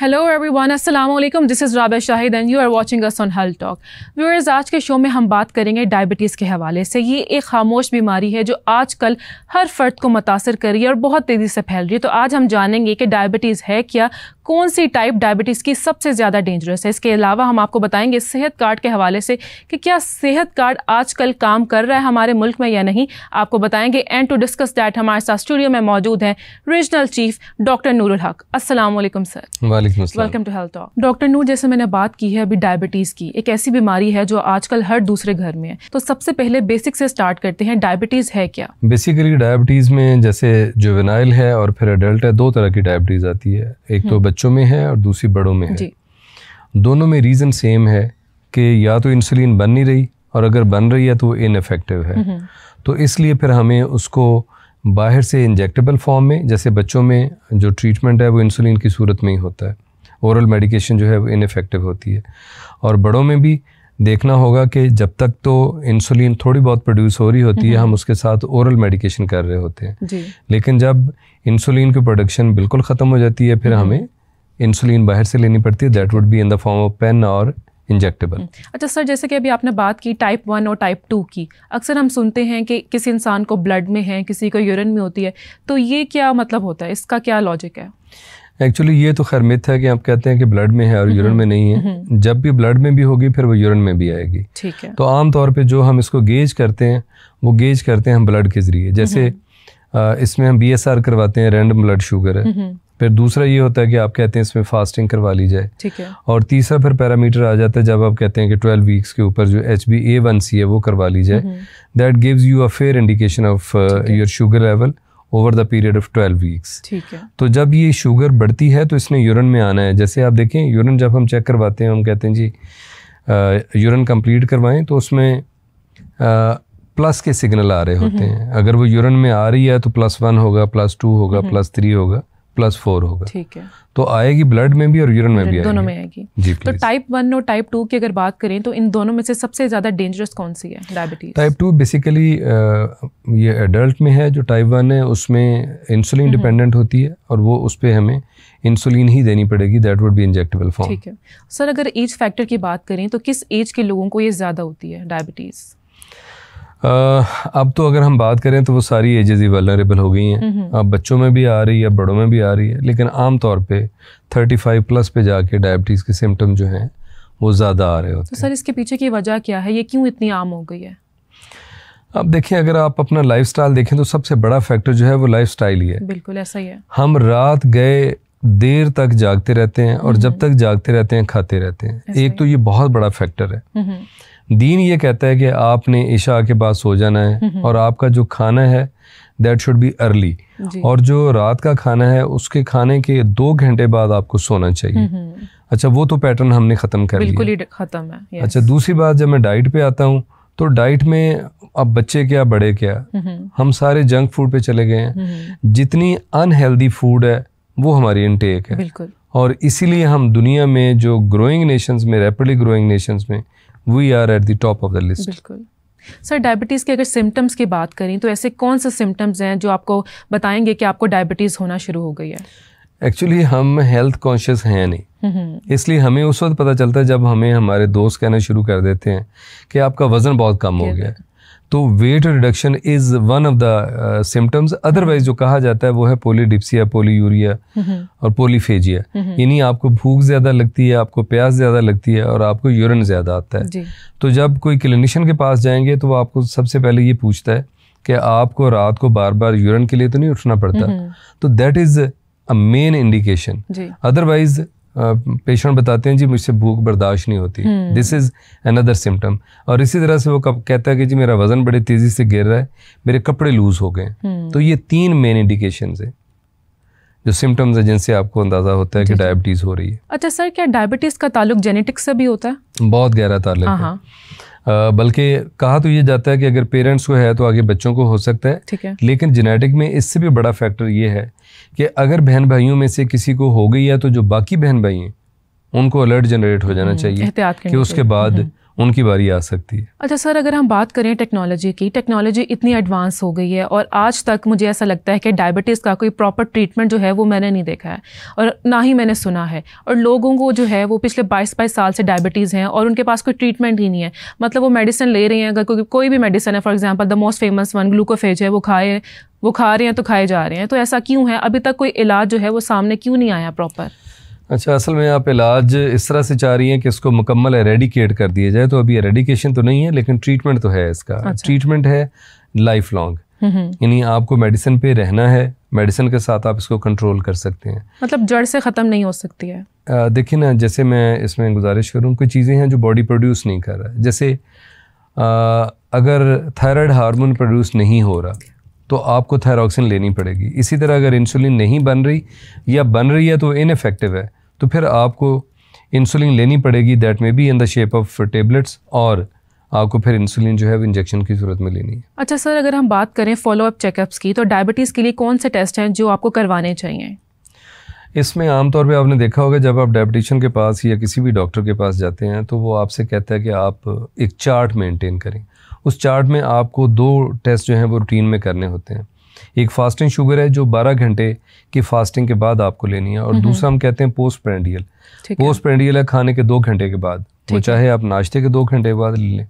Hello everyone, अस्सलाम वालेकुम। This is Rabia Shahid and you are watching us on health talk. Viewers, आज के show में हम बात करेंगे डायबिटीज़ के हवाले से। ये एक खामोश बीमारी है जो आजकल हर फर्द को मुतासर कर रही है और बहुत तेज़ी से फैल रही है। तो आज हम जानेंगे कि डायबिटीज़ है क्या, कौन सी टाइप डायबिटीज़ की सबसे ज़्यादा डेंजरस है। इसके अलावा हम आपको बताएंगे सेहत कार्ड के हवाले से कि क्या सेहत कार्ड आजकल काम कर रहा है हमारे मुल्क में या नहीं, आपको बताएंगे। एंड टू डिस्कस दैट हमारे साथ स्टूडियो में मौजूद हैं regional chief doctor Nurul Haq. अस्सलाम वालेकुम sir. Welcome to health talk. Doctor Noor, जैसे मैंने बात की है अभी, डायबिटीज़ की एक ऐसी बीमारी है जो आजकल हर दूसरे घर में है। तो सबसे पहले बेसिक से स्टार्ट करते हैं, डायबिटीज़ है क्या? बेसिकली डायबिटीज़ में जैसे जुवेनाइल है और फिर एडल्ट है, दो तरह की डायबिटीज़ आती है। एक तो बच्चों में है और दूसरी बड़ों में है। दोनों में रीज़न सेम है कि या तो इंसुलिन बन नहीं रही, और अगर बन रही है तो वो इनफेक्टिव है। तो इसलिए फिर हमें उसको बाहर से इंजेक्टेबल फॉर्म में, जैसे बच्चों में जो ट्रीटमेंट है वो इंसुलिन की सूरत में ही होता है, ओरल मेडिकेशन जो है वो इनफेक्टिव होती है। और बड़ों में भी देखना होगा कि जब तक तो इंसुलिन थोड़ी बहुत प्रोड्यूस हो रही होती है, हम उसके साथ ओरल मेडिकेशन कर रहे होते हैं। लेकिन जब इंसुलिन की प्रोडक्शन बिल्कुल ख़त्म हो जाती है, फिर हमें इंसुलिन बाहर से लेनी पड़ती है। That would be in the form of pain और इंजेक्टेबल। अच्छा सर, जैसे कि अभी आपने बात की टाइप 1 और टाइप 2 की, अक्सर हम सुनते हैं कि किसी इंसान को ब्लड में है, किसी को यूरिन में होती है। तो ये क्या मतलब होता है, इसका क्या लॉजिक है? एक्चुअली ये तो खैर मिथ है कि आप कहते हैं कि ब्लड में है और यूरिन में नहीं है। जब भी ब्लड में भी होगी फिर वो यूरिन में भी आएगी। ठीक है। तो आम तौर पे जो हम इसको गेज करते हैं वो गेज करते हैं हम ब्लड के ज़रिए। जैसे इसमें हम BSR करवाते हैं, रैंडम ब्लड शुगर है। फिर दूसरा ये होता है कि आप कहते हैं इसमें फास्टिंग करवा ली जाए। ठीक है। और तीसरा फिर पैरामीटर आ जाता है जब आप कहते हैं कि 12 वीक्स के ऊपर जो HbA1c है वो करवा ली जाए। That gives you a fair indication of your sugar level over the period of 12 weeks. ठीक है। तो जब ये शुगर बढ़ती है तो इसने यूरिन में आना है। जैसे आप देखें, यूरिन जब हम चेक करवाते हैं, हम कहते हैं जी यूरिन कंप्लीट करवाएं, तो उसमें प्लस के सिग्नल आ रहे होते हैं। अगर वो यूरिन में आ रही है तो +1 होगा, +2 होगा, +3 होगा, +4 होगा। ठीक है। तो आएगी ब्लड में भी और यूरिन में भी, दोनों में आएगी जी। तो टाइप 1 और टाइप 2 की अगर बात करें तो इन दोनों में से सबसे ज़्यादा डेंजरस कौन सी है डायबिटीज़? टाइप 2 बेसिकली ये एडल्ट में है। जो टाइप 1 है उसमें इंसुलिन डिपेंडेंट होती है और वो उस पर हमें इंसुलिन ही देनी पड़ेगी। That would B injectable form. ठीक है सर, अगर एज फैक्टर की बात करें तो किस एज के लोगों को ये ज़्यादा होती है डायबिटीज़? अब तो अगर हम बात करें तो वो सारी एजेस ही वल्नरेबल हो गई हैं। अब बच्चों में भी आ रही है, बड़ों में भी आ रही है, लेकिन आम तौर पे 35+ पे जाके डायबिटीज़ के सिम्टम जो हैं वो ज़्यादा आ रहे होते हैं। तो सर, इसके पीछे की वजह क्या है, ये क्यों इतनी आम हो गई है? अब देखिए, अगर आप अपना लाइफस्टाइल देखें तो सबसे बड़ा फैक्टर जो है वो लाइफस्टाइल ही है। बिल्कुल ऐसा ही है। हम रात गए देर तक जागते रहते हैं और जब तक जागते रहते हैं खाते रहते हैं। एक तो ये बहुत बड़ा फैक्टर है। दीन ये कहता है कि आपने इशा के बाद सो जाना है और आपका जो खाना है दैट शुड बी अर्ली, और जो रात का खाना है उसके खाने के 2 घंटे बाद आपको सोना चाहिए। अच्छा, वो तो पैटर्न हमने ख़त्म कर लिया, बिल्कुल ही ख़त्म है। अच्छा, दूसरी बात, जब मैं डाइट पे आता हूँ तो डाइट में अब बच्चे क्या बड़े क्या, हम सारे जंक फूड पे चले गए हैं। जितनी अनहेल्दी फूड है वो हमारी इनटेक है। बिल्कुल। और इसीलिए हम दुनिया में जो ग्रोइंग नेशंस में, रैपिडली ग्रोइंग नेशंस में, we are at the top of the list. बिल्कुल। सर, डायबिटीज़ के अगर सिम्टम्स की बात करें तो ऐसे कौन से सिम्टम्स हैं जो आपको बताएंगे कि आपको डायबिटीज़ होना शुरू हो गई है? एक्चुअली हम हेल्थ कॉन्शियस हैं नहीं, इसलिए हमें उस वक्त पता चलता है जब हमें हमारे दोस्त कहना शुरू कर देते हैं कि आपका वज़न बहुत कम हो गया है। तो weight reduction is one of the symptoms. Otherwise जो कहा जाता है वो है पॉलीडिप्सिया, पॉलीयूरिया और पॉलीफेजिया। यानी आपको भूख ज़्यादा लगती है, आपको प्यास ज़्यादा लगती है और आपको यूरिन ज़्यादा आता है। तो जब कोई क्लिनिशियन के पास जाएंगे तो वो आपको सबसे पहले ये पूछता है कि आपको रात को बार बार यूरिन के लिए तो नहीं उठना पड़ता। तो that is a main indication. Otherwise patient बताते हैं जी मुझसे भूख बर्दाश्त नहीं होती, दिस इज़ अनदर सिम्टम। और इसी तरह से वो कहता है कि जी मेरा वज़न बड़े तेज़ी से गिर रहा है, मेरे कपड़े लूज़ हो गए। तो ये 3 मेन इंडिकेशंस है, जो सिम्टम्स है जिनसे आपको अंदाज़ा होता है कि डायबिटीज़ हो रही है। अच्छा सर, क्या डायबिटीज़ का ताल्लुक जेनेटिक्स से भी होता है? बहुत गहरा ताल्लुक है। बल्कि कहा तो ये जाता है कि अगर पेरेंट्स को है तो आगे बच्चों को हो सकता है। ठीक है। लेकिन जेनेटिक में इससे भी बड़ा फैक्टर ये है कि अगर बहन भाइयों में से किसी को हो गई है तो जो बाकी बहन भाई हैं उनको अलर्ट जनरेट हो जाना चाहिए कि उसके बाद उनकी बारी आ सकती है। अच्छा सर, अगर हम बात करें टेक्नोलॉजी की, टेक्नोलॉजी इतनी एडवांस हो गई है और आज तक मुझे ऐसा लगता है कि डायबिटीज़ का कोई प्रॉपर ट्रीटमेंट जो है वो मैंने नहीं देखा है और ना ही मैंने सुना है। और लोगों को जो है वो पिछले 22 साल से डायबिटीज़ हैं और उनके पास कोई ट्रीटमेंट ही नहीं है। मतलब वो मेडिसिन ले रहे हैं, अगर कोई भी मेडिसिन है, for example the most famous one Glucophage है, वो खा रहे हैं तो खाए जा रहे हैं। तो ऐसा क्यों है? अभी तक कोई इलाज जो है वो सामने क्यों नहीं आया प्रॉपर? अच्छा, असल में आप इलाज इस तरह से चाह रही हैं कि इसको मुकम्मल एरेडिकेट कर दिया जाए, तो अभी एरेडिकेशन तो नहीं है लेकिन ट्रीटमेंट तो है इसका। अच्छा। ट्रीटमेंट है लाइफ लॉन्ग, यानी आपको मेडिसिन पे रहना है, मेडिसिन के साथ आप इसको कंट्रोल कर सकते हैं। मतलब जड़ से ख़त्म नहीं हो सकती है? देखिए ना, जैसे मैं इसमें गुजारिश करूँ, कोई चीज़ें हैं जो बॉडी प्रोड्यूस नहीं कर रहा है। जैसे अगर थायराइड हार्मोन प्रोड्यूस नहीं हो रहा तो आपको थायरॉक्सिन लेनी पड़ेगी। इसी तरह अगर इंसुलिन नहीं बन रही या बन रही है तो इनफेक्टिव है, तो फिर आपको इंसुलिन लेनी पड़ेगी, that may be in the shape of tablets, और आपको फिर इंसुलिन जो है वो इंजेक्शन की ज़रूरत में लेनी है। अच्छा सर, अगर हम बात करें फॉलोअप चेकअप्स की, तो डायबिटीज़ के लिए कौन से टेस्ट हैं जो आपको करवाने चाहिए? इसमें आमतौर पे आपने देखा होगा, जब आप डायबिटिशियन के पास या किसी भी डॉक्टर के पास जाते हैं तो वो आपसे कहता है कि आप एक चार्ट मेंटेन करें। उस चार्ट में आपको 2 टेस्ट जो हैं वो रूटीन में करने होते हैं। एक फास्टिंग शुगर है जो 12 घंटे की फास्टिंग के बाद आपको लेनी है, और दूसरा हम कहते हैं पोस्ट प्रेंडियल। पोस्ट प्रेंडियल है खाने के 2 घंटे के बाद, वो चाहे आप नाश्ते के 2 घंटे के बाद ले लें।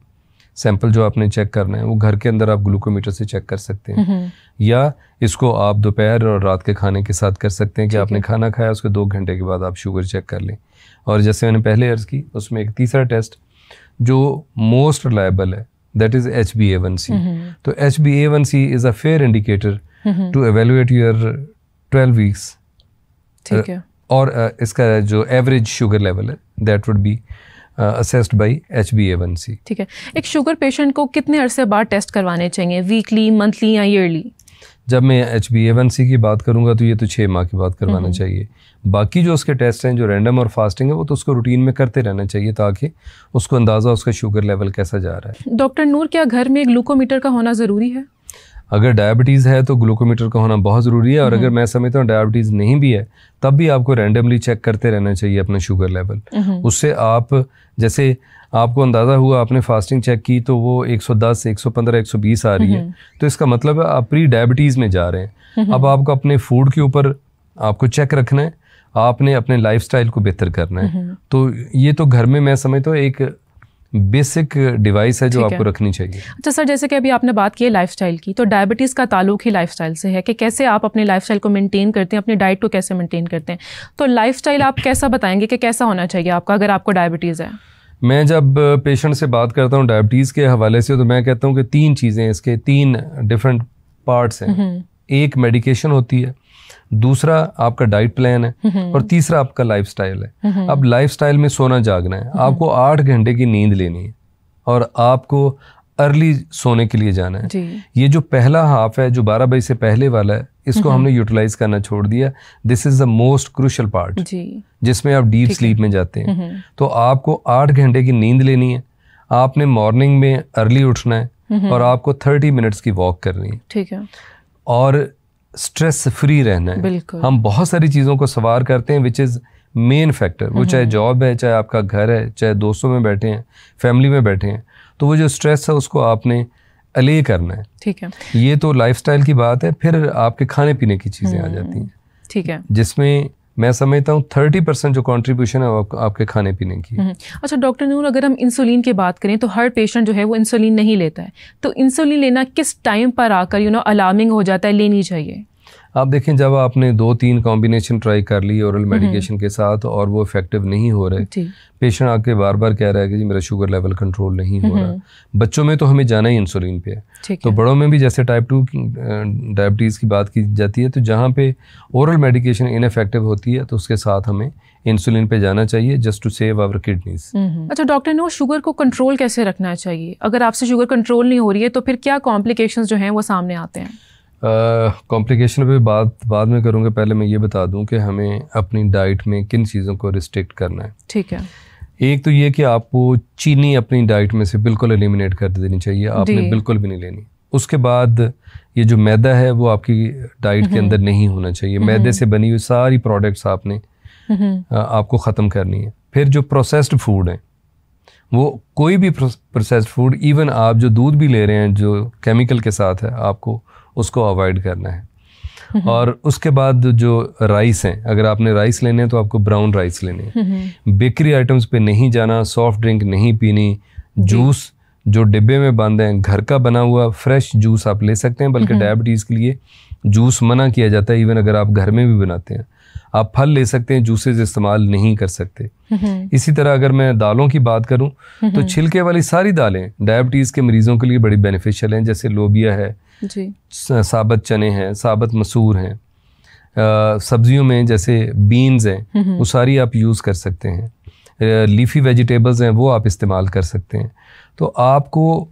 सैंपल जो आपने चेक करना है वो घर के अंदर आप ग्लूकोमीटर से चेक कर सकते हैं, या इसको आप दोपहर और रात के खाने के साथ कर सकते हैं कि आपने खाना खाया उसके 2 घंटे के बाद आप शुगर चेक कर लें। और जैसे मैंने पहले अर्ज़ की, उसमें एक तीसरा टेस्ट जो मोस्ट रिलायबल है, दैट इज़ HbA1c। तो HbA1c is a fair indicator to evaluate your 12 weeks. ठीक है। और इसका जो एवरेज शुगर लेवल है that would be assessed by HbA1c। ठीक है। एक शुगर पेशेंट को कितने अरसे बाद टेस्ट करवाने चाहिए, वीकली, मंथली या ईयरली? जब मैं HbA1c की बात करूंगा तो ये तो 6 माह के बाद करवाना चाहिए। बाकी जो उसके टेस्ट हैं जो रैंडम और फास्टिंग है वो तो उसको रूटीन में करते रहना चाहिए ताकि उसको अंदाज़ा उसका शुगर लेवल कैसा जा रहा है। डॉक्टर नूर, क्या घर में ग्लूकोमीटर का होना ज़रूरी है? अगर डायबिटीज़ है तो ग्लूकोमीटर का होना बहुत ज़रूरी है, और अगर मैं समझता हूँ डायबिटीज़ नहीं भी है तब भी आपको रैंडमली चेक करते रहना चाहिए अपना शुगर लेवल। उससे आप, जैसे आपको अंदाज़ा हुआ आपने फास्टिंग चेक की तो वो 110, 115, 120 आ रही है, तो इसका मतलब है आप प्री डायबिटीज़ में जा रहे हैं। अब आपको अपने फूड के ऊपर आपको चेक रखना है, आपने अपने लाइफस्टाइल को बेहतर करना है। तो ये तो घर में मैं समझता हूँ एक बेसिक डिवाइस है जो आपको रखनी चाहिए। अच्छा सर, जैसे कि अभी आपने बात की है लाइफस्टाइल की, तो डायबिटीज़ का ताल्लुक ही लाइफस्टाइल से है कि कैसे आप अपने लाइफस्टाइल को मेंटेन करते हैं, अपनी डाइट को कैसे मेंटेन करते हैं। तो लाइफस्टाइल आप कैसा बताएंगे कि कैसा होना चाहिए आपका अगर आपको डायबिटीज़ है? मैं जब पेशेंट से बात करता हूँ डायबिटीज़ के हवाले से तो मैं कहता हूँ कि 3 चीज़ें, इसके 3 डिफरेंट पार्ट्स हैं। एक मेडिकेशन होती है, दूसरा आपका डाइट प्लान है, और तीसरा आपका लाइफस्टाइल है। अब लाइफस्टाइल में सोना जागना है, आपको 8 घंटे की नींद लेनी है और आपको अर्ली सोने के लिए जाना है। ये जो पहला हाफ है जो 12 बजे से पहले वाला है, इसको हमने यूटिलाइज करना छोड़ दिया। This is the most crucial part, जिसमें आप डीप स्लीप में जाते हैं। तो आपको 8 घंटे की नींद लेनी है, आपने मॉर्निंग में अर्ली उठना है, और आपको 30 मिनट्स की वॉक करनी है। ठीक है। और स्ट्रेस फ्री रहना है। हम बहुत सारी चीज़ों को सवार करते हैं विच इज़ मेन फैक्टर, वो चाहे जॉब है, चाहे आपका घर है, चाहे दोस्तों में बैठे हैं, फैमिली में बैठे हैं, तो वो जो स्ट्रेस है उसको आपने अले करना है। ठीक है। ये तो लाइफस्टाइल की बात है। फिर आपके खाने पीने की चीज़ें आ जाती हैं। ठीक है। जिसमें मैं समझता हूँ 30% जो कंट्रीब्यूशन है वो आपके खाने पीने की। अच्छा डॉक्टर नूर, अगर हम इंसुलिन की बात करें तो हर पेशेंट जो है वो इंसुलिन नहीं लेता है, तो इंसुलिन लेना किस टाइम पर आकर अलार्मिंग हो जाता है, लेनी चाहिए? आप देखें, जब आपने 2-3 कॉम्बिनेशन ट्राई कर ली ओरल मेडिकेशन के साथ और वो इफेक्टिव नहीं हो रहे, पेशेंट आके बार बार कह रहा है कि जी मेरा शुगर लेवल कंट्रोल नहीं हो रहा। बच्चों में तो हमें जाना ही इंसुलिन पे है, तो बड़ों में भी जैसे टाइप 2 डायबिटीज़ की बात की जाती है, तो जहाँ पे ओरल मेडिकेशन इनफेक्टिव होती है तो उसके साथ हमें इंसुलिन पे जाना चाहिए just to save our kidneys. अच्छा डॉक्टर नो, शुगर को कंट्रोल कैसे रखना चाहिए? अगर आपसे शुगर कंट्रोल नहीं हो रही है तो फिर क्या कॉम्प्लिकेशंस जो हैं वो सामने आते हैं? कॉम्प्लिकेशन पे बात बाद में करूँगा, पहले मैं ये बता दूं कि हमें अपनी डाइट में किन चीज़ों को रिस्ट्रिक्ट करना है। ठीक है। एक तो ये कि आपको चीनी अपनी डाइट में से बिल्कुल एलिमिनेट कर देनी चाहिए, आपने बिल्कुल भी नहीं लेनी। उसके बाद ये जो मैदा है वो आपकी डाइट के अंदर नहीं होना चाहिए। मैदे से बनी हुई सारी प्रोडक्ट्स आपने आपको ख़त्म करनी है। फिर जो प्रोसेस्ड फूड है वो कोई भी प्रोसेस्ड फूड, इवन आप जो दूध भी ले रहे हैं जो केमिकल के साथ है, आपको उसको अवॉइड करना है। और उसके बाद जो राइस हैं, अगर आपने राइस लेने हैं तो आपको ब्राउन राइस लेने हैं। बेकरी आइटम्स पे नहीं जाना, सॉफ्ट ड्रिंक नहीं पीनी, जूस जो डिब्बे में बंद हैं, घर का बना हुआ फ्रेश जूस आप ले सकते हैं, बल्कि डायबिटीज़ के लिए जूस मना किया जाता है, इवन अगर आप घर में भी बनाते हैं। आप फल ले सकते हैं, जूसेस इस्तेमाल नहीं कर सकते। इसी तरह अगर मैं दालों की बात करूं तो छिलके वाली सारी दालें डायबिटीज़ के मरीजों के लिए बड़ी बेनिफिशियल हैं, जैसे लोबिया है जी, साबत चने हैं, साबत मसूर हैं, सब्जियों में जैसे बीन्स हैं, वो सारी आप यूज़ कर सकते हैं। लीफी वेजिटेबल्स हैं, वो आप इस्तेमाल कर सकते हैं। तो आपको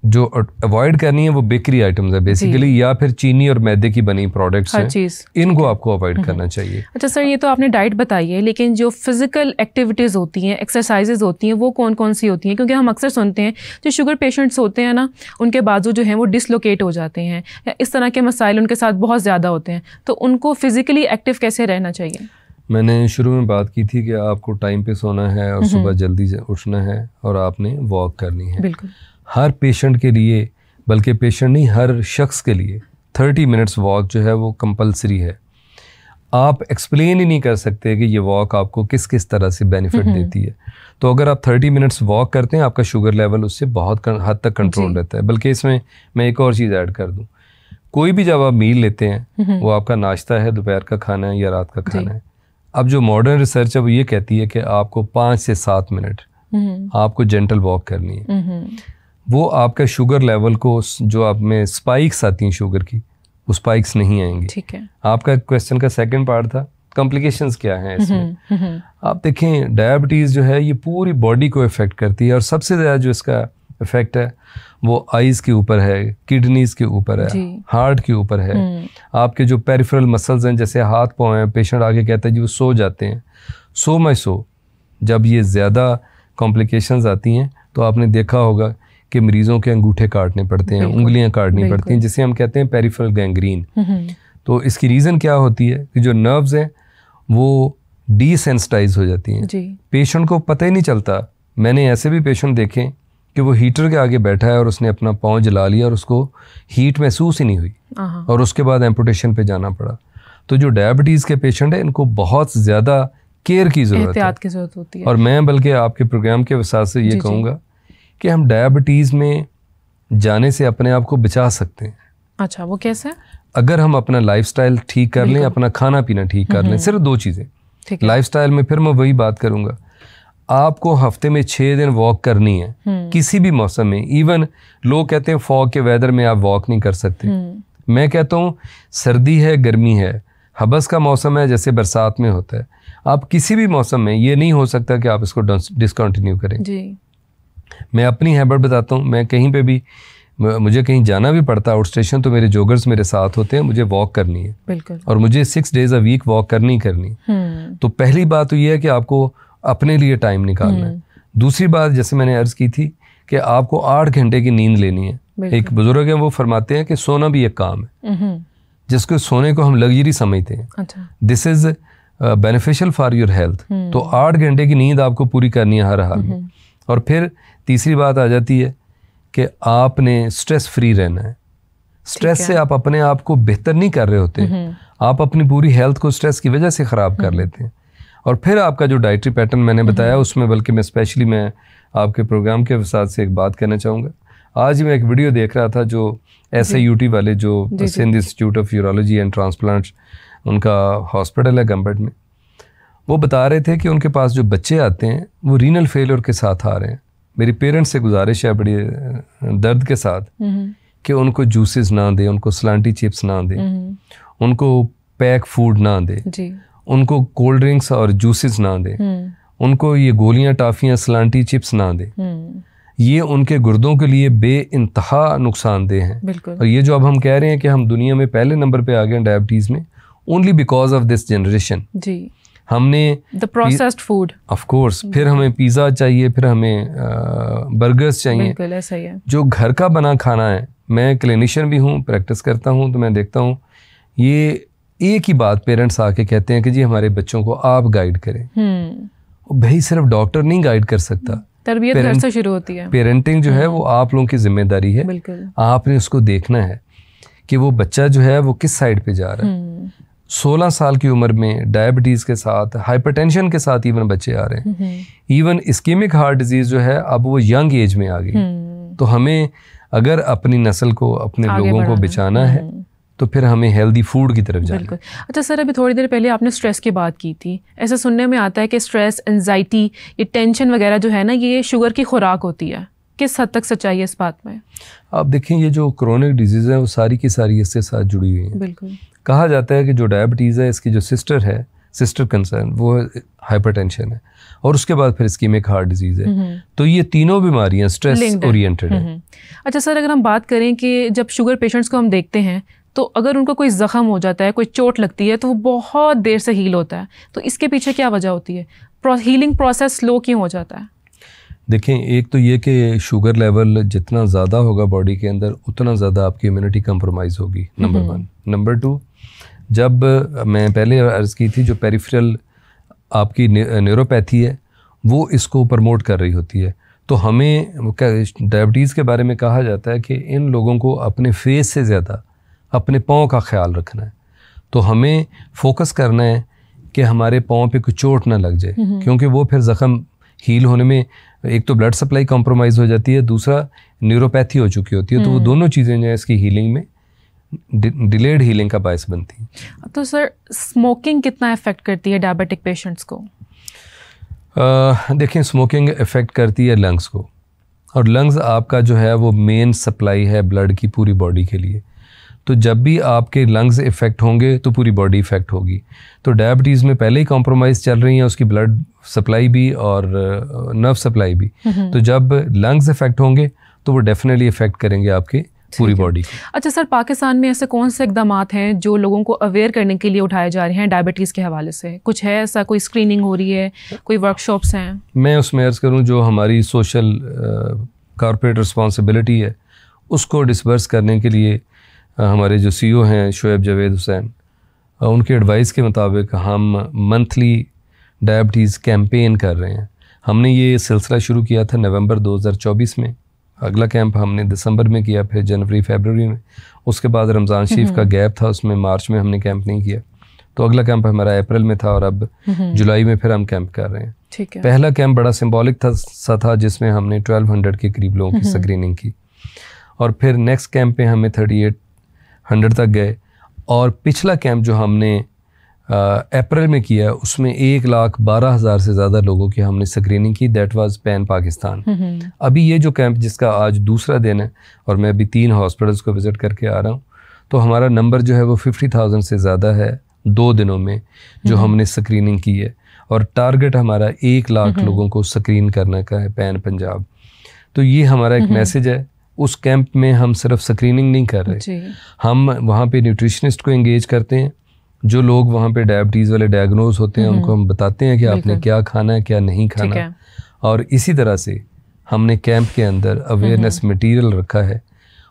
जो अवॉइड करनी है वो बेकरी आइटम्स है बेसिकली, या फिर चीनी और मैदे की बनी प्रोडक्ट्स हैं, इनको आपको अवॉइड करना चाहिए। अच्छा सर, ये तो आपने डाइट बताई है, लेकिन जो फिजिकल एक्टिविटीज़ होती हैं, एक्सरसाइजेज होती हैं, वो कौन कौन सी होती हैं? क्योंकि हम अक्सर सुनते हैं जो शुगर पेशेंट्स होते हैं ना, उनके बाजू जो हैं वो डिसलोकेट हो जाते हैं, या इस तरह के मसाइल उनके साथ बहुत ज़्यादा होते हैं, तो उनको फिजिकली एक्टिव कैसे रहना चाहिए? मैंने शुरू में बात की थी कि आपको टाइम पे सोना है और सुबह जल्दी से उठना है और आपने वॉक करनी है। बिल्कुल। हर पेशेंट के लिए, बल्कि पेशेंट नहीं, हर शख्स के लिए 30 मिनट्स वॉक जो है वो कंपलसरी है। आप एक्सप्लेन ही नहीं कर सकते कि ये वॉक आपको किस किस तरह से बेनिफिट देती है। तो अगर आप 30 मिनट्स वॉक करते हैं, आपका शुगर लेवल उससे बहुत हद तक कंट्रोल रहता है। बल्कि इसमें मैं एक और चीज़ ऐड कर दूँ, कोई भी जब आप मील लेते हैं, वो आपका नाश्ता है, दोपहर का खाना है या रात का खाना है। अब जो मॉडर्न रिसर्च है वो ये कहती है कि आपको 5 से 7 मिनट आपको जेंटल वॉक करनी है। वो आपका शुगर लेवल को, जो आप में स्पाइक्स आती हैं शुगर की, वो स्पाइक्स नहीं आएंगी। ठीक है। आपका क्वेश्चन का सेकंड पार्ट था कॉम्प्लिकेशंस क्या हैं इसमें। आप देखें, डायबिटीज़ जो है ये पूरी बॉडी को इफ़ेक्ट करती है, और सबसे ज़्यादा जो इसका इफ़ेक्ट है वो आइज़ के ऊपर है, किडनीज़ के ऊपर है, हार्ट के ऊपर है। आपके जो पेरिफेरल मसल्स हैं, जैसे हाथ पाँव हैं, पेशेंट आके कहता है जी वो सो जाते हैं, सो मैं सो। जब ये ज़्यादा कॉम्प्लिकेशंस आती हैं तो आपने देखा होगा कि मरीज़ों के अंगूठे काटने पड़ते हैं, उंगलियां काटनी पड़ती हैं, जिसे हम कहते हैं पेरिफेरल गैंग्रीन। तो इसकी रीज़न क्या होती है कि जो नर्व्स हैं वो डीसेंसिटाइज हो जाती हैं। पेशेंट को पता ही नहीं चलता। मैंने ऐसे भी पेशेंट देखे कि वो हीटर के आगे बैठा है और उसने अपना पाँव जला लिया और उसको हीट महसूस ही नहीं हुई, और उसके बाद एम्पुटेशन पे जाना पड़ा। तो जो डायबिटीज़ के पेशेंट हैं, इनको बहुत ज़्यादा केयर की ज़रूरत होती है। और मैं बल्कि आपके प्रोग्राम के वसात से ये कहूँगा कि हम डायबिटीज़ में जाने से अपने आप को बचा सकते हैं। अच्छा, वो कैसे? अगर हम अपना लाइफस्टाइल ठीक कर लें, अपना खाना पीना ठीक कर लें, सिर्फ 2 चीज़ें। लाइफस्टाइल में फिर मैं वही बात करूँगा, आपको हफ्ते में 6 दिन वॉक करनी है, किसी भी मौसम में। इवन लोग कहते हैं फॉग के वेदर में आप वॉक नहीं कर सकते। मैं कहता हूँ सर्दी है, गर्मी है, हबस का मौसम है, जैसे बरसात में होता है, आप किसी भी मौसम में, ये नहीं हो सकता कि आप इसको डिसकंटिन्यू करें। मैं अपनी हैबिट बताता हूँ, मैं कहीं पे भी, मुझे कहीं जाना भी पड़ता है आउट स्टेशन, तो मेरे जोगर्स मेरे साथ होते हैं, मुझे वॉक करनी है। बिल्कुल। और मुझे 6 डेज अ वीक वॉक करनी। तो पहली बात तो ये है कि आपको अपने लिए टाइम निकालना है। दूसरी बात, जैसे मैंने अर्ज की थी कि आपको 8 घंटे की नींद लेनी है। एक बुजुर्ग है, वो फरमाते हैं कि सोना भी एक काम है, जिसको सोने को हम लग्जरी समझते हैं। This is beneficial for your health. तो 8 घंटे की नींद आपको पूरी करनी है हर हाल में। और फिर तीसरी बात आ जाती है कि आपने स्ट्रेस फ्री रहना है। स्ट्रेस से आप अपने आप को बेहतर नहीं कर रहे होते, आप अपनी पूरी हेल्थ को स्ट्रेस की वजह से ख़राब कर लेते हैं। और फिर आपका जो डाइटरी पैटर्न मैंने बताया, उसमें बल्कि मैं स्पेशली मैं आपके प्रोग्राम के साथ से एक बात कहना चाहूँगा। आज मैं एक वीडियो देख रहा था, जो SIUT वाले, जो Sindh institute of urology and transplant, उनका हॉस्पिटल है गंबट में, वो बता रहे थे कि उनके पास जो बच्चे आते हैं वो रीनल फेलियर के साथ आ रहे हैं। मेरी पेरेंट्स से गुजारिश है बड़ी दर्द के साथ कि उनको जूसेस ना दें, उनको सलांटी चिप्स ना दें, उनको पैक फूड ना दें, उनको कोल्ड ड्रिंक्स और जूसेस ना दें, उनको ये गोलियां, टाफियां, सलांटी चिप्स ना दें। ये उनके गुर्दों के लिए बेइंतहा नुकसानदेह हैं। और ये जो अब हम कह रहे हैं कि हम दुनिया में पहले नंबर पे आ गए हैं डायबिटीज़ में, only because of this generation. हमने the processed food, of course, फिर हमें पिज़्ज़ा चाहिए, फिर हमें बर्गर्स चाहिए। बिल्कुल ऐसा ही है। जो घर का बना खाना है, मैं क्लिनिशियन भी हूँ, प्रैक्टिस करता हूँ, तो मैं देखता हूँ ये एक ही बात पेरेंट्स आके कहते हैं कि जी हमारे बच्चों को आप गाइड करें। भाई सिर्फ डॉक्टर नहीं गाइड कर सकता, तरबियत घर से शुरू होती है। पेरेंटिंग जो है वो आप लोगों की जिम्मेदारी है। बिल्कुल। आपने उसको देखना है कि वो बच्चा जो है वो किस साइड पे जा रहा है। 16 साल की उम्र में डायबिटीज़ के साथ, हाइपरटेंशन के साथ इवन बच्चे आ रहे हैं। इवन इस्कीमिक हार्ट डिजीज़ जो है अब वो यंग एज में आ गई। तो हमें अगर अपनी नस्ल को, अपने लोगों को बचाना है तो फिर हमें हेल्दी फूड की तरफ जाना। बिल्कुल। अच्छा सर, अभी थोड़ी देर पहले आपने स्ट्रेस की बात की थी। ऐसा सुनने में आता है कि स्ट्रेस, एंजाइटी, ये टेंशन वगैरह जो है ना, ये शुगर की खुराक होती है। किस हद तक सच्चाई है इस बात में? आप देखें, ये जो क्रोनिक डिजीज़ है वो सारी की सारी इससे साथ जुड़ी हुई हैं। बिल्कुल। कहा जाता है कि जो डायबिटीज़ है इसकी जो सिस्टर कंसर्न वो हाइपरटेंशन है, और उसके बाद फिर इस्कीमिक हार्ट डिजीज़ है। तो ये तीनों बीमारियां स्ट्रेस ओरिएंटेड है। अच्छा सर, अगर हम बात करें कि जब शुगर पेशेंट्स को हम देखते हैं तो अगर उनको कोई ज़ख़म हो जाता है, कोई चोट लगती है, तो वो बहुत देर से हील होता है। तो इसके पीछे क्या वजह होती है? हीलिंग प्रोसेस स्लो क्यों हो जाता है? देखें, एक तो ये कि शुगर लेवल जितना ज़्यादा होगा बॉडी के अंदर उतना ज़्यादा आपकी इम्यूनिटी कंप्रोमाइज़ होगी, नंबर 1। नंबर 2, जब मैं पहले अर्ज़ की थी, जो पेरिफेरल आपकी न्यूरोपैथी है वो इसको प्रमोट कर रही होती है। तो हमें डायबिटीज़ के बारे में कहा जाता है कि इन लोगों को अपने फेस से ज़्यादा अपने पाँव का ख्याल रखना है। तो हमें फोकस करना है कि हमारे पाँव पे कोई चोट ना लग जाए, क्योंकि वो फिर ज़ख़म हील होने में एक तो ब्लड सप्लाई कॉम्प्रोमाइज़ हो जाती है, दूसरा न्यूरोपैथी हो चुकी होती है। तो वो दोनों चीज़ें जो है इसकी हीलिंग में डिलेड हीलिंग का बायस बनती है। तो सर, स्मोकिंग कितना इफ़ेक्ट करती है डायबिटिक पेशेंट्स को? देखें, स्मोकिंग इफ़ेक्ट करती है लंग्स को, और लंग्स आपका जो है वो मेन सप्लाई है ब्लड की पूरी बॉडी के लिए। तो जब भी आपके लंग्स इफ़ेक्ट होंगे तो पूरी बॉडी इफ़ेक्ट होगी। तो डायबिटीज़ में पहले ही कॉम्प्रोमाइज़ चल रही है उसकी ब्लड सप्लाई भी और नर्व सप्लाई भी। तो जब लंग्स इफ़ेक्ट होंगे तो वो डेफिनेटली इफ़ेक्ट करेंगे आपके पूरी बॉडी। अच्छा सर, पाकिस्तान में ऐसे कौन से इकदाम हैं जो लोगों को अवेयर करने के लिए उठाए जा रहे हैं डायबिटीज़ के हवाले से? कुछ है ऐसा? कोई स्क्रीनिंग हो रही है, कोई वर्कशॉप्स हैं? मैं उसमें अर्ज़ करूँ, जो हमारी सोशल कॉर्पोरेट रिस्पॉन्सिबिलिटी है उसको डिस्बर्स करने के लिए हमारे जो CEO हैं शोएब जावेद हुसैन, उनके एडवाइस के मुताबिक हम मंथली डायबिटीज़ कैंपेन कर रहे हैं। हमने ये सिलसिला शुरू किया था नवंबर 2024 में, अगला कैंप हमने दिसंबर में किया, फिर जनवरी फरवरी में, उसके बाद रमज़ान शरीफ का गैप था, उसमें मार्च में हमने कैंप नहीं किया। तो अगला कैंप हमारा अप्रैल में था और अब जुलाई में फिर हम कैंप कर रहे हैं। ठीक है। पहला कैंप बड़ा सिंबॉलिक था जिसमें हमने 1200 के करीब लोगों की स्क्रीनिंग की, और फिर नेक्स्ट कैंप पे हमें 3800 तक गए, और पिछला कैंप जो हमने अप्रैल में किया उसमें 1,12,000 से ज़्यादा लोगों की हमने स्क्रीनिंग की। That was pan Pakistan. अभी ये जो कैंप जिसका आज दूसरा दिन है और मैं अभी 3 हॉस्पिटल्स को विज़िट करके आ रहा हूँ, तो हमारा नंबर जो है वो 50,000 से ज़्यादा है 2 दिनों में जो हमने स्क्रीनिंग की है, और टारगेट हमारा 1 लाख लोगों को स्क्रीन करने का है पैन पंजाब। तो ये हमारा एक मैसेज है। उस कैंप में हम सिर्फ स्क्रीनिंग नहीं कर रहे, हम वहाँ पे न्यूट्रिशनिस्ट को एंगेज करते हैं। जो लोग वहाँ पे डायबिटीज़ वाले डायग्नोज होते हैं उनको हम बताते हैं कि आपने क्या खाना है, क्या नहीं खाना। और इसी तरह से हमने कैंप के अंदर अवेयरनेस मटेरियल रखा है,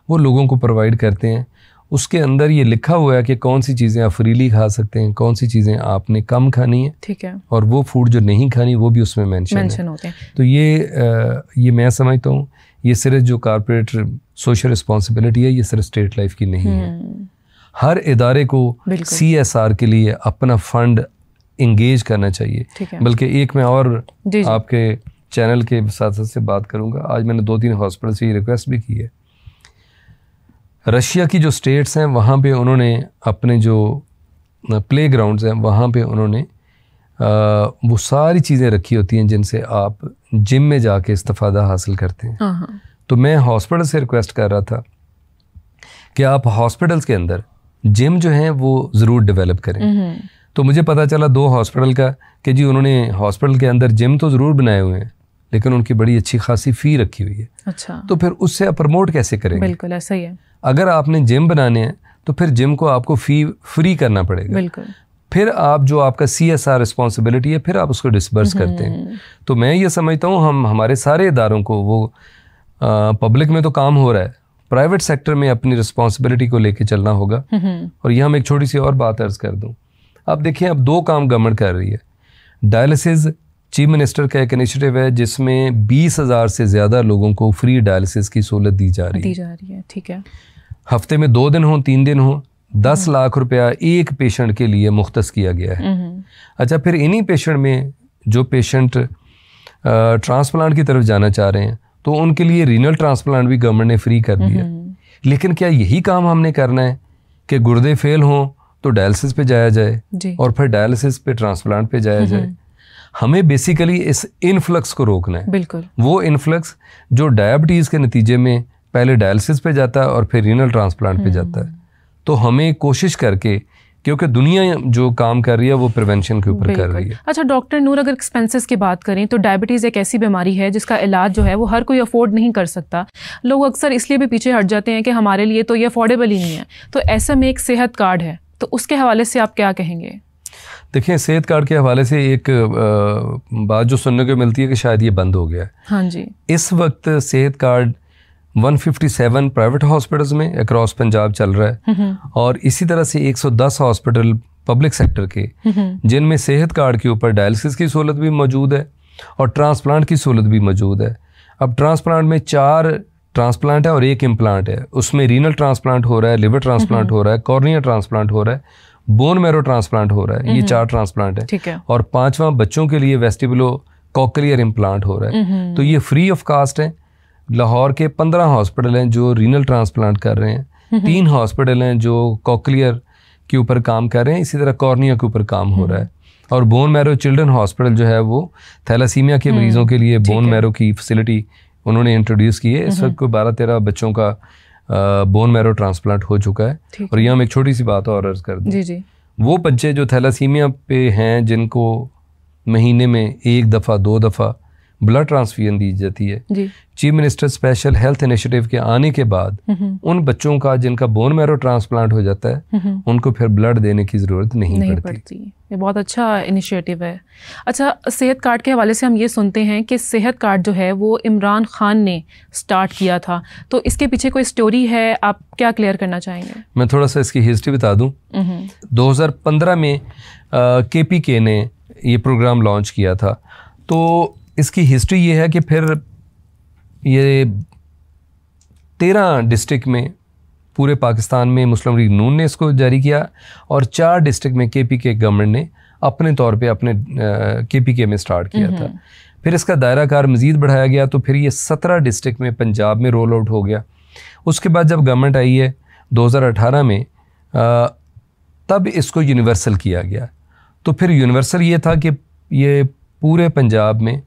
वो लोगों को प्रोवाइड करते हैं। उसके अंदर ये लिखा हुआ है कि कौन सी चीज़ें आप फ्रीली खा सकते हैं, कौन सी चीज़ें आपने कम खानी है, ठीक है, और वो फूड जो नहीं खानी वो भी उसमें मेंशन होते हैं। तो ये मैं समझता हूँ ये सिर्फ जो कॉर्पोरेट सोशल रिस्पॉन्सिबिलिटी है, ये सिर्फ स्टेट लाइफ की नहीं है। हर इदारे को CSR के लिए अपना फंड इंगेज करना चाहिए। बल्कि एक मैं और आपके चैनल के साथ साथ से बात करूंगा, आज मैंने 2-3 हॉस्पिटल से ये रिक्वेस्ट भी की है। रशिया की जो स्टेट्स हैं वहाँ पे उन्होंने अपने जो प्ले ग्राउंड्स हैं वहाँ पे उन्होंने वो सारी चीज़ें रखी होती हैं जिनसे आप जिम में जाके इस्तिफ़ादा हासिल करते हैं। तो मैं हॉस्पिटल से रिक्वेस्ट कर रहा था कि आप हॉस्पिटल्स के अंदर जिम जो है वो ज़रूर डेवलप करें। तो मुझे पता चला 2 हॉस्पिटल का कि जी उन्होंने हॉस्पिटल के अंदर जिम तो ज़रूर बनाए हुए हैं लेकिन उनकी बड़ी अच्छी खासी फ़ी रखी हुई है। अच्छा, तो फिर उससे आप प्रमोट कैसे करेंगे? बिल्कुल ऐसा ही है। अगर आपने जिम बनाने हैं तो फिर जिम को आपको फ़ी फ्री करना पड़ेगा। बिल्कुल। फिर आप जो आपका CSR रिस्पॉन्सिबिलिटी है फिर आप उसको डिस्बर्स करते हैं। तो मैं ये समझता हूँ हमारे सारे इदारों को वो पब्लिक में तो काम हो रहा है, प्राइवेट सेक्टर में अपनी रिस्पॉन्सिबिलिटी को लेके चलना होगा। और यहाँ मैं एक छोटी सी और बात अर्ज कर दूँ। अब देखिए, अब 2 काम गवर्नमेंट कर रही है। डायलिसिस चीफ मिनिस्टर का एक इनिशिएटिव है जिसमें 20,000 से ज़्यादा लोगों को फ्री डायलिसिस की सहूलत दी जा रही है। ठीक है। हफ्ते में 2 दिन हो 3 दिन हो 10 लाख रुपया एक पेशेंट के लिए मुख्तस किया गया है। अच्छा, फिर इन्हीं पेशेंट में जो पेशेंट ट्रांसप्लांट की तरफ जाना चाह रहे हैं तो उनके लिए रीनल ट्रांसप्लांट भी गवर्नमेंट ने फ्री कर दिया। लेकिन क्या यही काम हमने करना है कि गुर्दे फेल हों तो डायलिसिस पे जाया जाए और फिर डायलिसिस पे ट्रांसप्लांट पे जाया जाए? हमें बेसिकली इस इन्फ्लक्स को रोकना है। बिल्कुल। वो इन्फ्लक्स जो डायबिटीज़ के नतीजे में पहले डायलिसिस पे जाता है और फिर रीनल ट्रांसप्लांट पे जाता है। तो हमें कोशिश करके, क्योंकि दुनिया जो काम कर रही है वो प्रिवेंशन के ऊपर कर रही है। अच्छा डॉक्टर नूर, अगर एक्सपेंसेस की बात करें तो डायबिटीज़ एक ऐसी बीमारी है जिसका इलाज जो है वो हर कोई अफोर्ड नहीं कर सकता। लोग अक्सर इसलिए भी पीछे हट जाते हैं कि हमारे लिए तो ये अफोर्डेबल ही नहीं है। तो ऐसे में एक सेहत कार्ड है, तो उसके हवाले से आप क्या कहेंगे? देखिए, सेहत कार्ड के हवाले से एक बात जो सुनने को मिलती है कि शायद ये बंद हो गया है। हाँ जी। इस वक्त सेहत कार्ड 157 प्राइवेट हॉस्पिटल्स में अक्रॉस पंजाब चल रहा है और इसी तरह से 110 हॉस्पिटल पब्लिक सेक्टर के जिनमें सेहत कार्ड के ऊपर डायलिसिस की सहूलत भी मौजूद है और ट्रांसप्लांट की सहूलत भी मौजूद है। अब ट्रांसप्लांट में 4 ट्रांसप्लांट है और 1 इम्प्लांट है। उसमें रीनल ट्रांसप्लांट हो रहा है, लिवर ट्रांसप्लांट हो रहा है, कॉर्निया ट्रांसप्लांट हो रहा है, बोन मैरो ट्रांसप्लांट हो रहा है। ये 4 ट्रांसप्लांट है। ठीक है। और 5वां बच्चों के लिए वेस्टिबुलो कॉकलियर इम्प्लांट हो रहा है। तो ये फ्री ऑफ कास्ट है। लाहौर के 15 हॉस्पिटल हैं जो रीनल ट्रांसप्लांट कर रहे हैं, 3 हॉस्पिटल हैं जो कॉकलियर के ऊपर काम कर रहे हैं, इसी तरह कॉर्निया के ऊपर काम हो रहा है। और बोन मैरो चिल्ड्रन हॉस्पिटल जो है वो थैलासीमिया के मरीजों के लिए बोन मैरो की फैसिलिटी उन्होंने इंट्रोड्यूस की है। इस वक्त कोई 12-13 बच्चों का बोन मैरो ट्रांसप्लांट हो चुका है। और यहाँ हम एक छोटी सी बात और अर्ज कर दूँ, वो बच्चे जो थैलासीमिया पे हैं जिनको महीने में 1 दफ़ा 2 दफ़ा ब्लड ट्रांसफ्यूजन दी जाती है, chief minister special health initiative के आने के बाद उन बच्चों का जिनका बोन मैरो ट्रांसप्लांट हो जाता है उनको फिर ब्लड देने की ज़रूरत नहीं पड़ती। ये बहुत अच्छा इनिशिएटिव है। अच्छा, सेहत कार्ड के हवाले से हम ये सुनते हैं कि सेहत कार्ड जो है वो इमरान खान ने स्टार्ट किया था, तो इसके पीछे कोई स्टोरी है, आप क्या क्लियर करना चाहेंगे? मैं थोड़ा सा इसकी हिस्ट्री बता दूँ। 2015 में KPK ने ये प्रोग्राम लॉन्च किया था। तो इसकी हिस्ट्री ये है कि फिर ये 13 डिस्ट्रिक्ट में पूरे पाकिस्तान में मुस्लिम लीग नून ने इसको जारी किया और 4 डिस्ट्रिक्ट में KPK गवर्नमेंट ने अपने तौर पे अपने KPK में स्टार्ट किया था। फिर इसका दायरा कार मज़ीद बढ़ाया गया तो फिर ये 17 डिस्ट्रिक्ट में पंजाब में रोल आउट हो गया। उसके बाद जब गवर्नमेंट आई है 2018 में तब इसको यूनिवर्सल किया गया। तो फिर यूनिवर्सल ये था कि ये पूरे पंजाब में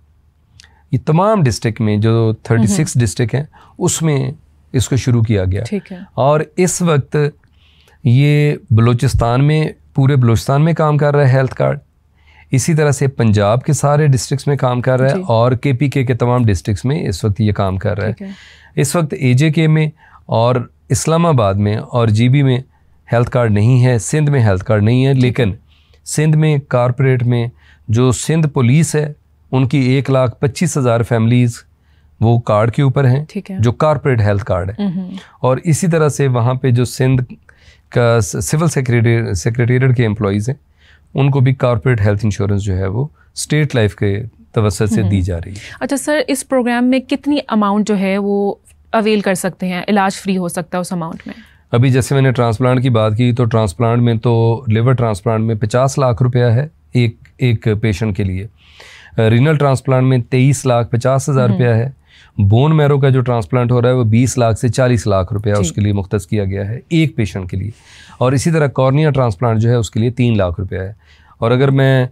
ये तमाम डिस्ट्रिक्ट में जो 36 डिस्ट्रिक्ट हैं उसमें इसको शुरू किया गया। ठीक है। और इस वक्त ये बलूचिस्तान में, पूरे बलूचिस्तान में काम कर रहा है हेल्थ कार्ड। इसी तरह से पंजाब के सारे डिस्ट्रिक्ट्स में काम कर रहा है और KPK के तमाम डिस्ट्रिक्ट्स में इस वक्त ये काम कर रहा है। इस वक्त AJK में और इस्लामाबाद में और GB में हेल्थ कार्ड नहीं है, सिंध में हेल्थ कार्ड नहीं है। लेकिन सिंध में कॉरपोरेट में जो सिंध पुलिस है उनकी 1,25,000 फैमिलीज़ वो कार्ड के ऊपर हैं जो कॉरपोरेट हेल्थ कार्ड है। और इसी तरह से वहाँ पे जो सिंध का सिविल सेक्रेटेरिएट के एम्प्लॉइज़ हैं उनको भी कॉरपोरेट हेल्थ इंश्योरेंस जो है वो स्टेट लाइफ के तवस्सुत से दी जा रही है। अच्छा सर, इस प्रोग्राम में कितनी अमाउंट जो है वो अवेल कर सकते हैं, इलाज फ्री हो सकता है उस अमाउंट में? अभी जैसे मैंने ट्रांसप्लांट की बात की तो ट्रांसप्लांट में तो लिवर ट्रांसप्लांट में 50 लाख रुपया है एक पेशेंट के लिए। रीनल ट्रांसप्लांट में 23,50,000 रुपया है। बोन मैरो का जो ट्रांसप्लांट हो रहा है वो 20 लाख से 40 लाख रुपया उसके लिए मुख्तस किया गया है एक पेशेंट के लिए। और इसी तरह कॉर्निया ट्रांसप्लांट जो है उसके लिए 3 लाख रुपया है। और अगर मैं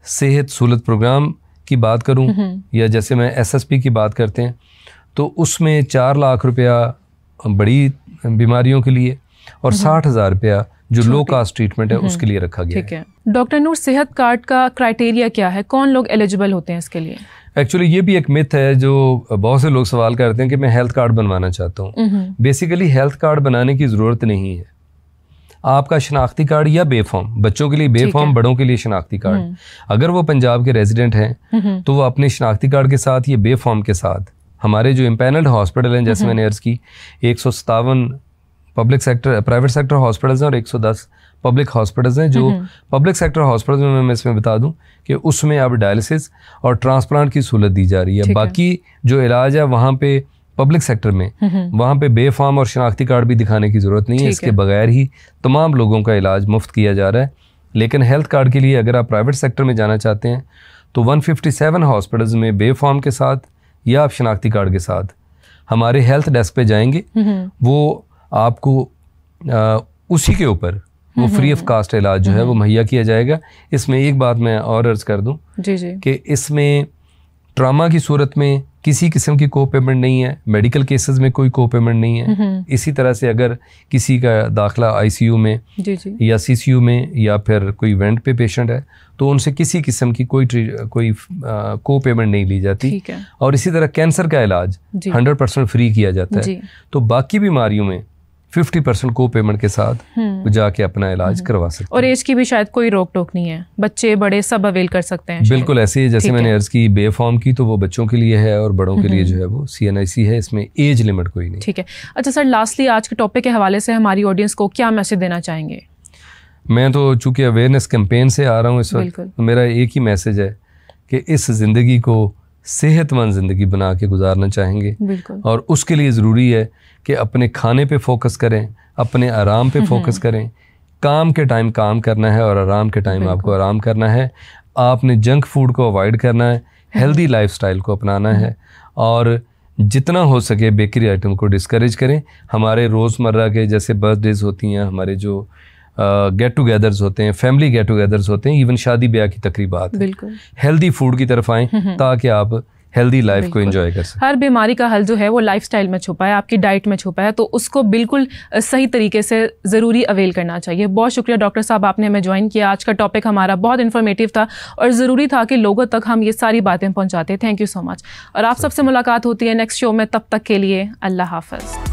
सेहत सहूलत प्रोग्राम की बात करूं या जैसे मैं SSP की बात करते हैं तो उसमें 4 लाख रुपया बड़ी बीमारियों के लिए और 60,000 रुपया जो लो कास्ट ट्रीटमेंट है उसके लिए रखा गया है। डॉक्टर नूर, सेहत कार्ड का क्राइटेरिया क्या है, कौन लोग एलिजिबल होते हैं इसके लिए? एक्चुअली ये भी एक मिथ है जो बहुत से लोग सवाल करते हैं कि मैं हेल्थ कार्ड बनवाना चाहता हूँ। बेसिकली हेल्थ कार्ड बनाने की ज़रूरत नहीं है। आपका शनाख्ती कार्ड या बेफॉर्म, बच्चों के लिए बेफॉर्म, बड़ों के लिए शनाख्ती कार्ड, अगर वो पंजाब के रेजिडेंट हैं तो वो अपने शनाख्ती कार्ड के साथ ये बेफॉर्म के साथ हमारे जो इम्पैनल्ड हॉस्पिटल हैं, जैसे मैंने अर्ज़ की 157 public sector private sector hospitals हैं और 110 पब्लिक हॉस्पिटल्स हैं जो पब्लिक सेक्टर हॉस्पिटल में मैं इसमें बता दूं कि उसमें अब डायलिसिस और ट्रांसप्लांट की सहूलत दी जा रही है। बाकी जो इलाज है वहाँ पे पब्लिक सेक्टर में वहाँ पे बेफार्म और शनाख्ती कार्ड भी दिखाने की ज़रूरत नहीं है, इसके बगैर ही तमाम लोगों का इलाज मुफ्त किया जा रहा है। लेकिन हेल्थ कार्ड के लिए अगर आप प्राइवेट सेक्टर में जाना चाहते हैं तो 157 हॉस्पिटल्स में बेफार्म के साथ या आप शनाख्ती कार्ड के साथ हमारे हेल्थ डेस्क पे जाएंगे, वो आपको उसी के ऊपर वो फ्री ऑफ कास्ट इलाज जो है वो मुहैया किया जाएगा। इसमें एक बात मैं और अर्ज कर दूं कि इसमें ट्रामा की सूरत में किसी किस्म की को पेमेंट नहीं है, मेडिकल केसेस में कोई को पेमेंट नहीं है। इसी तरह से अगर किसी का दाखिला आईसीयू में या सीसीयू में या फिर कोई वेंट पे पेशेंट है तो उनसे किसी किस्म की कोई को पेमेंट नहीं ली जाती। और इसी तरह कैंसर का इलाज 100% फ्री किया जाता है। तो बाकी बीमारियों में 50% को पेमेंट के साथ जाके अपना इलाज करवा सकते हैं। और एज की भी शायद कोई रोक टोक नहीं है, बच्चे बड़े सब अवेल कर सकते हैं। बिल्कुल ऐसे ही जैसे मैंने अर्ज की बेफॉर्म की तो वो बच्चों के लिए है और बड़ों के लिए जो है वो CNIC है, इसमें एज लिमिट कोई नहीं। ठीक है। अच्छा सर, लास्टली आज के टॉपिक के हवाले से हमारी ऑडियंस को क्या मैसेज देना चाहेंगे? मैं तो चूंकि अवेयरनेस कैंपेन से आ रहा हूँ इस वक्त, तो मेरा एक ही मैसेज है कि इस ज़िंदगी को सेहतमंद ज़िंदगी बना के गुजारना चाहेंगे और उसके लिए ज़रूरी है कि अपने खाने पे फोकस करें, अपने आराम पे फोकस करें। काम के टाइम काम करना है और आराम के टाइम आपको आराम करना है। आपने जंक फूड को अवॉइड करना है, हेल्दी लाइफस्टाइल को अपनाना है और जितना हो सके बेकरी आइटम को डिस्करेज करें। हमारे रोज़मर्रा के जैसे बर्थडेज होती हैं, हमारे जो गेट टुगेदर्स होते हैं, फैमिली गेट टुगेदर्स होते हैं, इवन शादी ब्याह की तकरीबात, हेल्दी फूड की तरफ आएँ ताकि आप हेल्दी लाइफ को एंजॉय कर सकते। हर बीमारी का हल जो है वो लाइफस्टाइल में छुपा है, आपकी डाइट में छुपा है, तो उसको बिल्कुल सही तरीके से ज़रूरी अवेल करना चाहिए। बहुत शुक्रिया डॉक्टर साहब, आपने हमें ज्वाइन किया। आज का टॉपिक हमारा बहुत इन्फॉर्मेटिव था और ज़रूरी था कि लोगों तक हम ये सारी बातें पहुँचाते। Thank you so much. और आप सबसे मुलाकात होती है नेक्स्ट शो में, तब तक के लिए अल्लाह हाफ़िज़।